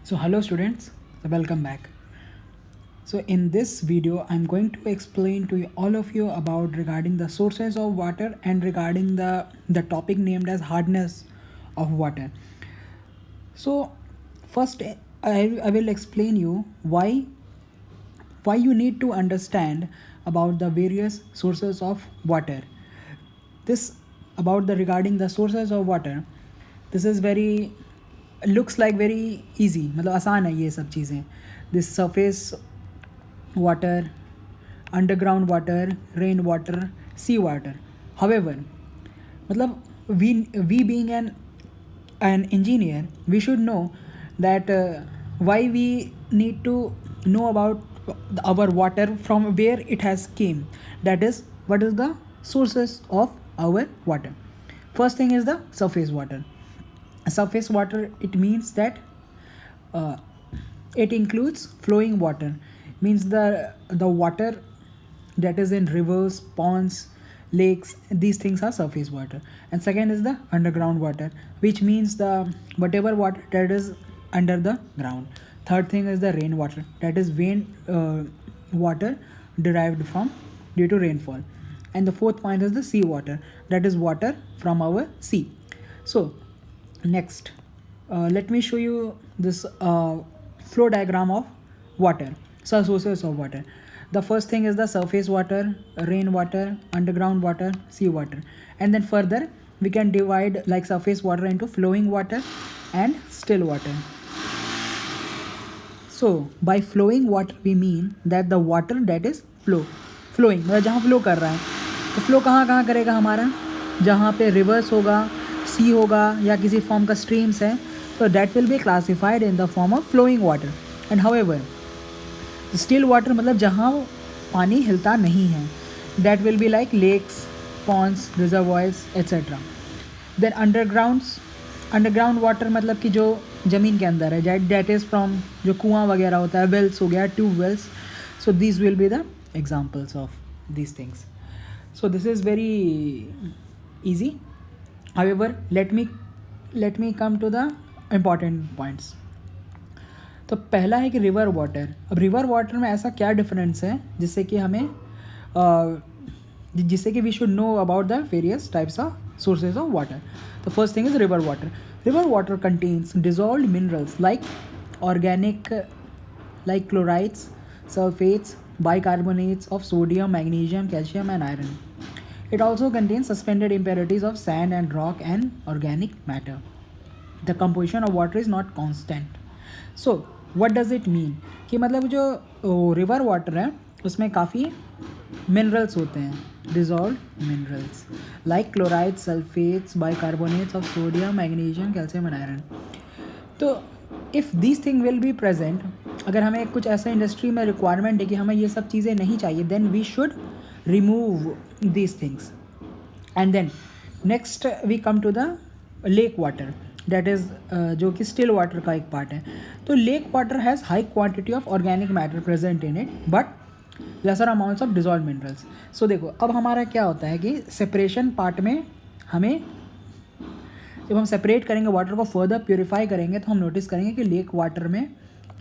So hello students, welcome back. So in this video I'm going to explain to all of you about regarding the sources of water and regarding the topic named as hardness of water. So first I will explain you why you need to understand about the various sources of water. This about the regarding the sources of water, this is very looks like very easy, मतलब आसान है ये सब चीज़ें. This surface water, underground water, rain water, sea water. However, मतलब we being an engineer, we should know that why we need to know about our water from where it has came. That is, what is the sources of our water. First thing is the surface water. Surface water, it means that uh, it includes flowing water, means the water that is in rivers, ponds, lakes. These things are surface water. And second is the underground water, which means the whatever water that is under the ground. Third thing is the rainwater, that is water derived from due to rainfall. And the fourth point is the sea water, that is water from our sea. So next, let me show you this flow diagram of water, so sources of water. The first thing is the surface water, rainwater, underground water, sea water. And then further we can divide like surface water into flowing water and still water. So by flowing water we mean that the water that is flowing, मतलब जहाँ flow कर रहा है. तो flow कहाँ कहाँ करेगा हमारा, जहाँ पे रिवर्स होगा, सी होगा, या किसी फॉर्म का स्ट्रीम्स है, तो that will be classified in the form of flowing water. And however still water, मतलब जहाँ पानी हिलता नहीं है, that will be like lakes, ponds, reservoirs etcetera. Then underground water, मतलब कि जो ज़मीन के अंदर है, दैट इज़ फ्रॉम जो कुआं वगैरह होता है, वेल्स हो गया, tube wells. So this will be the examples of these things. So this is very easy. However, let me come to the important points. तो पहला है कि रिवर वाटर. अब रिवर वाटर में ऐसा क्या डिफरेंस है जिससे कि हमें जिससे कि we should know about the various types of sources of water. The first thing is river water. River water contains dissolved minerals like organic, like chlorides, sulfates, bicarbonates of sodium, magnesium, calcium and iron. It also contains suspended impurities of sand and rock and organic matter. The composition of water is not constant. So what does it mean कि मतलब जो river water है उसमें काफ़ी minerals होते हैं, dissolved minerals like chloride, sulphates, bicarbonates of sodium, magnesium, calcium and iron. तो if this thing will be present, अगर हमें कुछ ऐसा इंडस्ट्री में रिक्वायरमेंट है कि हमें ये सब चीज़ें नहीं चाहिए, then we should remove these things. And then next we come to the lake water, that is जो कि स्टिल वाटर का एक पार्ट है. तो lake water has high quantity of organic matter present in it but lesser amounts of dissolve minerals. So देखो अब हमारा क्या होता है कि सेपरेशन पार्ट में हमें, जब हम सेपरेट करेंगे वाटर को, फर्दर प्योरीफाई करेंगे, तो हम नोटिस करेंगे कि लेक वाटर में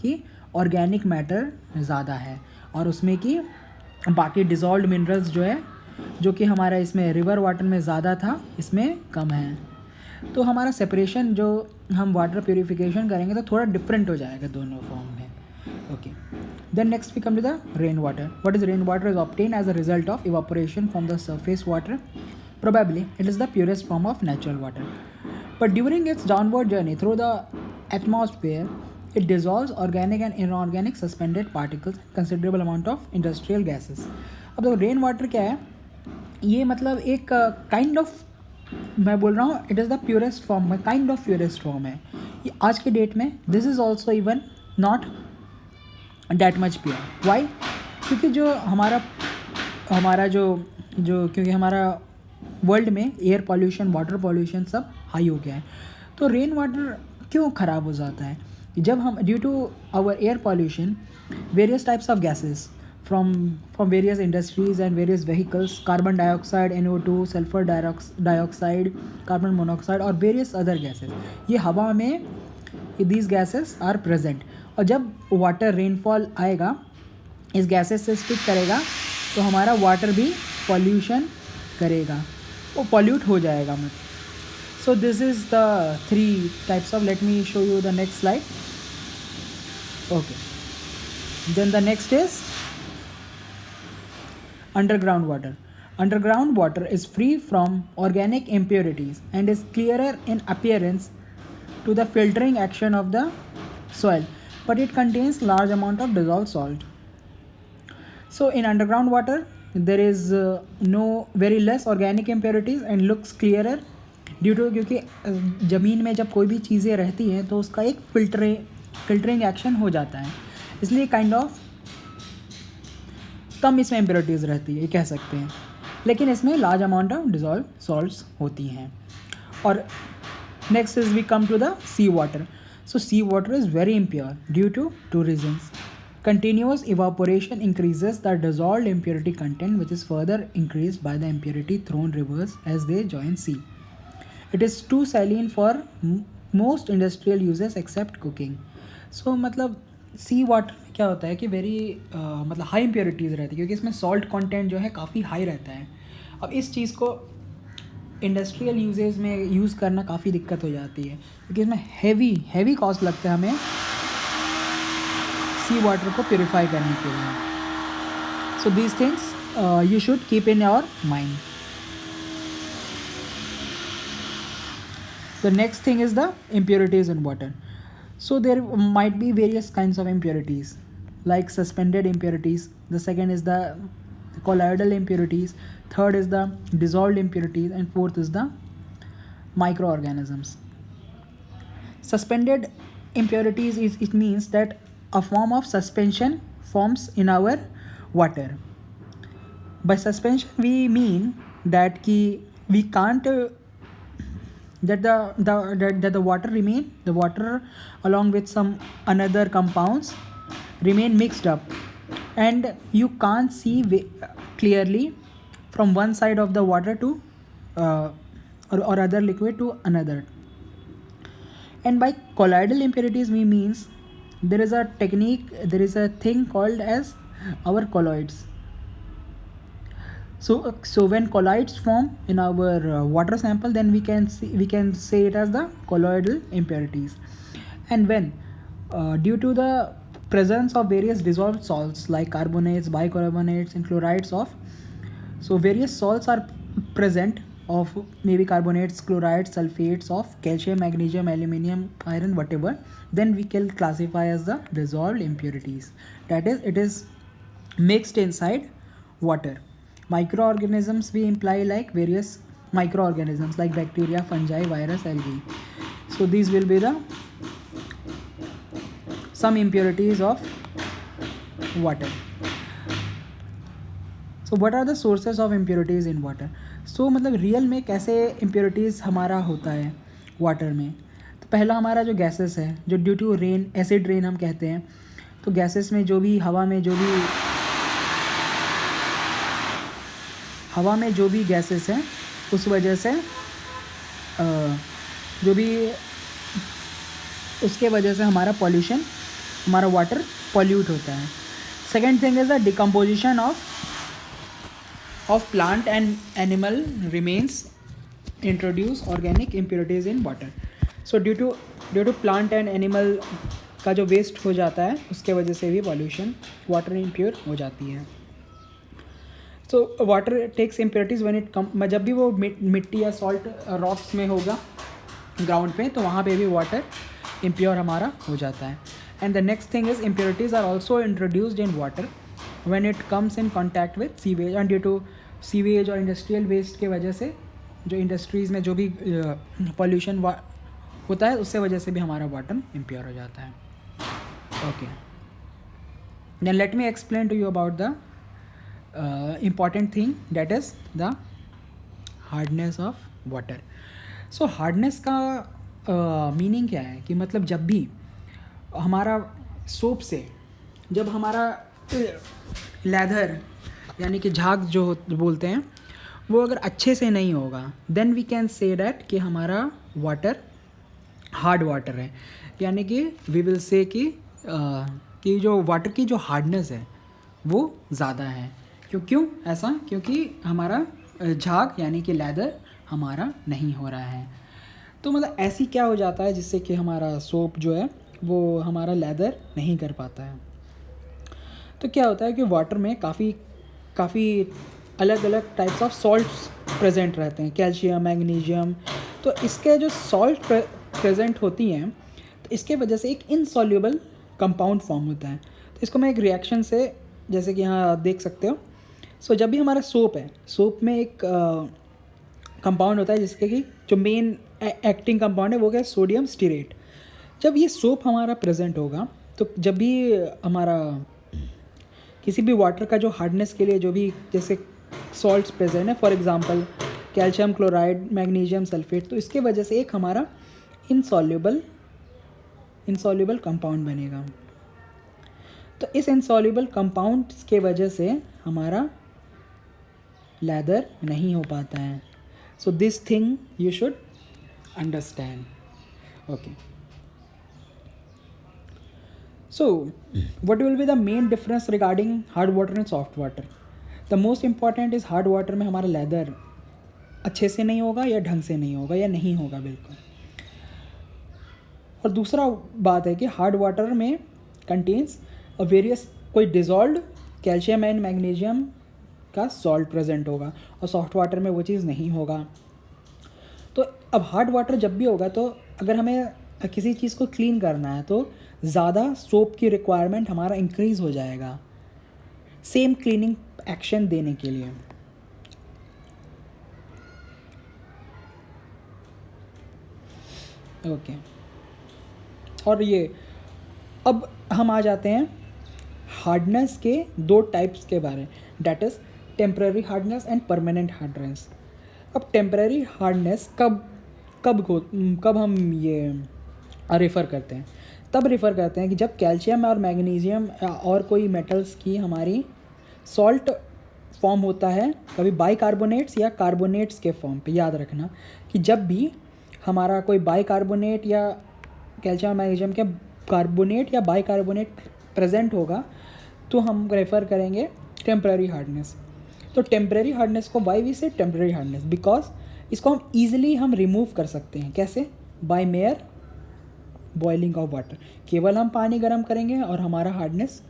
कि ऑर्गेनिक मैटर ज़्यादा है और उसमें कि बाकी डिज़ोल्व्ड मिनरल्स जो है, जो कि हमारा इसमें रिवर वाटर में ज़्यादा था, इसमें कम है. तो हमारा सेपरेशन जो हम वाटर प्योरीफिकेशन करेंगे तो थोड़ा डिफरेंट हो जाएगा दोनों फॉर्म में. Okay, then next we come to the rain water. What is rain water? Is obtain as a result of evaporation from the surface water. Probably it is the purest form of natural water. But during its downward journey through the atmosphere, it dissolves organic and inorganic suspended particles and considerable amount of industrial gases. अब देखो rain water क्या है, ये मतलब एक kind of, मैं बोल रहा हूँ it is the purest form है, काइंड ऑफ प्योरेस्ट फॉर्म है ये आज के डेट में. This is also even not that much pure. Why? क्योंकि जो हमारा जो क्योंकि हमारा वर्ल्ड में एयर पॉल्यूशन, वाटर पॉल्यूशन सब हाई हो गया है. तो रेन वाटर क्यों ख़राब हो जाता है? जब हम due to our air pollution, various types of gases from various industries and various vehicles, carbon dioxide, NO2, sulfur dioxide, carbon monoxide और various other gases, ये हवा में these gases are present. और जब वाटर रेनफॉल आएगा इस gases से stick करेगा तो हमारा वाटर भी पॉल्यूशन करेगा, वो पॉल्यूट हो जाएगा मतलब. So this is the 3 types of, let me show you the next slide. Okay, then the next is underground water. Underground water is free from organic impurities and is clearer in appearance to the filtering action of the soil, but it contains large amount of dissolved salt. So in underground water there is no very less organic impurities and looks clearer due to, क्योंकि ज़मीन में जब कोई भी चीज़ें रहती हैं तो उसका एक फिल्टरिंग एक्शन हो जाता है, इसलिए काइंड ऑफ कम इसमें इम्प्योरिटीज़ रहती है ये कह सकते हैं, लेकिन इसमें large amount of dissolve salts होती हैं. और next is we come to the sea water. So sea water is very impure due to 2 reasons. Continuous evaporation increases the dissolved impurity content, which is further increased by the impurity thrown rivers as they join sea. It is too saline for most industrial uses except cooking. So मतलब सी water में क्या होता है कि very मतलब high impurities रहती है, क्योंकि इसमें सॉल्ट कंटेंट जो है काफ़ी हाई रहता है. अब इस चीज़ को इंडस्ट्रियल यूजेस में यूज़ करना काफ़ी दिक्कत हो जाती है, क्योंकि इसमें हैवी कॉस्ट लगता है हमें सी वाटर को प्योरीफाई करने के लिए. सो these things you should keep in your mind. The next thing is the impurities in water. So there might be various kinds of impurities like suspended impurities. The second is the colloidal impurities. Third is the dissolved impurities, and fourth is the microorganisms. Suspended impurities it means that a form of suspension forms in our water. By suspension we mean that we can't that the water along with some another compounds remain mixed up, and you can't see clearly from one side of the water to or other liquid to another. And by colloidal impurities we means there is a thing called as our colloids. So when colloids form in our water sample, then we can say it as the colloidal impurities. And when due to the presence of various dissolved salts like carbonates, bicarbonates, and chlorides so various salts are present of maybe carbonates, chlorides, sulfates of calcium, magnesium, aluminium, iron, whatever, then we can classify as the dissolved impurities. That is, it is mixed inside water. Microorganisms we imply like various microorganisms like bacteria, fungi, virus, algae. So these will be the some impurities of water. So what are the sources of impurities in water? So मतलब real में कैसे impurities हमारा होता है water में. तो पहला हमारा जो गैसेस है, जो due to rain, acid rain हम कहते हैं, तो गैसेस में जो भी हवा में जो भी गैसेस हैं उस वजह से जो भी उसके वजह से हमारा वाटर पॉल्यूट होता है. Second thing is the decomposition of plant and animal remains introduce organic impurities in water. So due to plant and animal का जो वेस्ट हो जाता है उसके वजह से भी पॉल्यूशन वाटर इम्प्योर हो जाती है. So water takes impurities when it come, जब भी वो मिट्टी या सॉल्ट रॉक्स में होगा ग्राउंड पे, तो वहाँ पे भी वाटर इम्प्योर हमारा हो जाता है. And the next thing is impurities are also introduced in water when it comes in contact with sewage, and due to sewage और इंडस्ट्रियल वेस्ट के वजह से जो इंडस्ट्रीज़ में जो भी पॉल्यूशन होता है उससे वजह से भी हमारा वाटर इम्प्योर हो जाता है. Okay, then let me explain to you about the important thing, that is the hardness of water. So hardness का मीनिंग क्या है कि मतलब जब भी हमारा सोप से जब हमारा लेदर यानी कि झाग जो बोलते हैं वो अगर अच्छे से नहीं होगा, then we can say that कि हमारा वाटर हार्ड वाटर है, यानी कि वी विल से कि जो वाटर की जो हार्डनेस है वो ज़्यादा है। क्यों ऐसा? क्योंकि हमारा झाग यानी कि लेदर हमारा नहीं हो रहा है। तो मतलब ऐसी क्या हो जाता है जिससे कि हमारा सोप जो है वो हमारा लेदर नहीं कर पाता है। तो क्या होता है कि वाटर में काफ़ी अलग अलग टाइप्स ऑफ सॉल्ट्स प्रेजेंट रहते हैं, कैल्शियम, मैग्नीशियम। तो इसके जो सॉल्ट प्रेजेंट होती हैं, तो इसके वजह से एक इनसॉल्युबल कंपाउंड फॉर्म होता है। तो इसको मैं एक रिएक्शन से, जैसे कि यहाँ आप देख सकते हो। सो जब भी हमारा सोप है, सोप में एक कंपाउंड होता है जिसके कि जो मेन एक्टिंग कंपाउंड है वो क्या है, सोडियम स्टीरेट। जब ये सोप हमारा प्रेजेंट होगा, तो जब भी हमारा किसी भी वाटर का जो हार्डनेस के लिए जो भी जैसे सॉल्ट्स प्रेजेंट है, for example calcium chloride, magnesium sulphate, तो इसके वजह से एक हमारा इनसॉल्युबल कंपाउंड बनेगा। तो इस इनसॉल्युबल कंपाउंड के वजह से हमारा लेदर नहीं हो पाता है। So this thing you should understand. Okay, so what will be the main difference regarding hard water and soft water? The most important is hard water में हमारा लेदर अच्छे से नहीं होगा या ढंग से नहीं होगा या नहीं होगा बिल्कुल। और दूसरा बात है कि हार्ड वाटर में कंटेन्स वेरियस कोई डिजॉल्व कैल्शियम एंड मैग्नीशियम का सॉल्ट प्रेजेंट होगा, और सॉफ्ट वाटर में वो चीज़ नहीं होगा। तो अब हार्ड वाटर जब भी होगा, तो अगर हमें किसी चीज़ को क्लीन करना है तो ज़्यादा सोप की रिक्वायरमेंट हमारा इंक्रीज़ हो जाएगा सेम क्लीनिंग एक्शन देने के लिए। ओके, और ये अब हम आ जाते हैं हार्डनेस के दो टाइप्स के बारे, that is temporary hardness and permanent hardness. अब टेम्पररी हार्डनेस कब हम ये रेफ़र करते हैं? तब रेफ़र करते हैं कि जब कैल्शियम और मैग्नीशियम और कोई मेटल्स की हमारी सॉल्ट फॉर्म होता है, कभी बाइकार्बोनेट्स या कार्बोनेट्स के फॉर्म पे। याद रखना कि जब भी हमारा कोई बाइकार्बोनेट या कैल्शियम मैग्नीशियम के कार्बोनेट या बाइकार्बोनेट प्रेजेंट होगा, तो हम रेफ़र करेंगे टेम्पररी हार्डनेस। तो टेम्पररी हार्डनेस को why we say temporary hardness, because इसको हम ईजिली रिमूव कर सकते हैं। कैसे? By mere boiling of water. केवल हम पानी गर्म करेंगे और हमारा हार्डनेस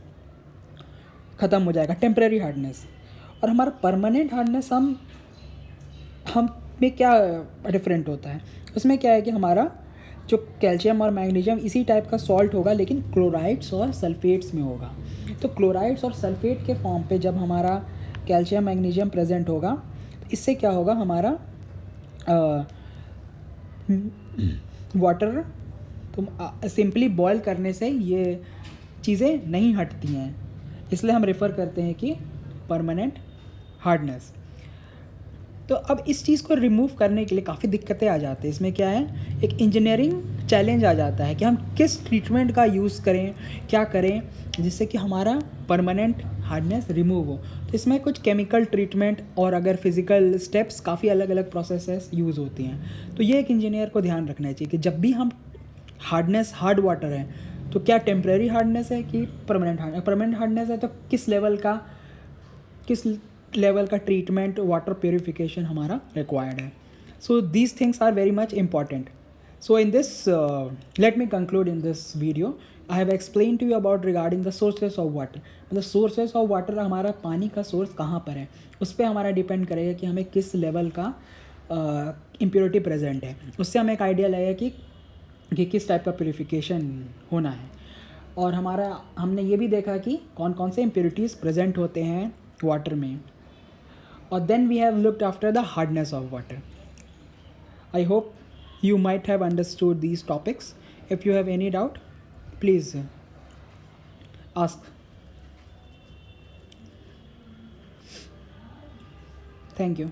ख़त्म हो जाएगा, टेम्पररी हार्डनेस। और हमारा परमानेंट हार्डनेस हम में क्या डिफरेंट होता है, उसमें क्या है कि हमारा जो कैल्शियम और मैग्नीशियम इसी टाइप का सॉल्ट होगा, लेकिन क्लोराइड्स और सल्फेट्स में होगा। तो क्लोराइड्स और सल्फेट के फॉर्म पे जब हमारा कैल्शियम मैग्नीशियम प्रेजेंट होगा, तो इससे क्या होगा, हमारा वाटर तो सिंपली बॉयल करने से ये चीज़ें नहीं हटती हैं, इसलिए हम रेफ़र करते हैं कि परमानेंट हार्डनेस। तो अब इस चीज़ को रिमूव करने के लिए काफ़ी दिक्कतें आ जाती हैं। इसमें क्या है, एक इंजीनियरिंग चैलेंज आ जाता है कि हम किस ट्रीटमेंट का यूज़ करें, क्या करें जिससे कि हमारा परमानेंट हार्डनेस रिमूव हो। तो इसमें कुछ केमिकल ट्रीटमेंट और अगर फिज़िकल स्टेप्स, काफ़ी अलग अलग प्रोसेसेस यूज़ होती हैं। तो ये एक इंजीनियर को ध्यान रखना चाहिए कि जब भी हम हार्ड वाटर है तो क्या टेम्परेरी हार्डनेस है कि परमानेंट हार्डनेस है, तो किस लेवल का ट्रीटमेंट, वाटर प्योरीफिकेशन हमारा रिक्वायर्ड है। So these things are very much important. So in this let me conclude in this video, I have explain to you about regarding the sources of water. मतलब sources of water, हमारा पानी का source कहाँ पर है, उस पर हमारा डिपेंड करेगा कि हमें किस लेवल का इम्प्योरिटी प्रेजेंट है। उससे हमें एक आइडिया लगेगा कि किस टाइप का प्योरीफिकेशन होना है। और हमने ये भी देखा कि कौन कौन से इम्प्योरिटीज़ प्रेजेंट होते हैं वाटर में। और then we have looked after the hardness of water. I hope you might have understood these topics. If you have any doubt, please ask. Thank you.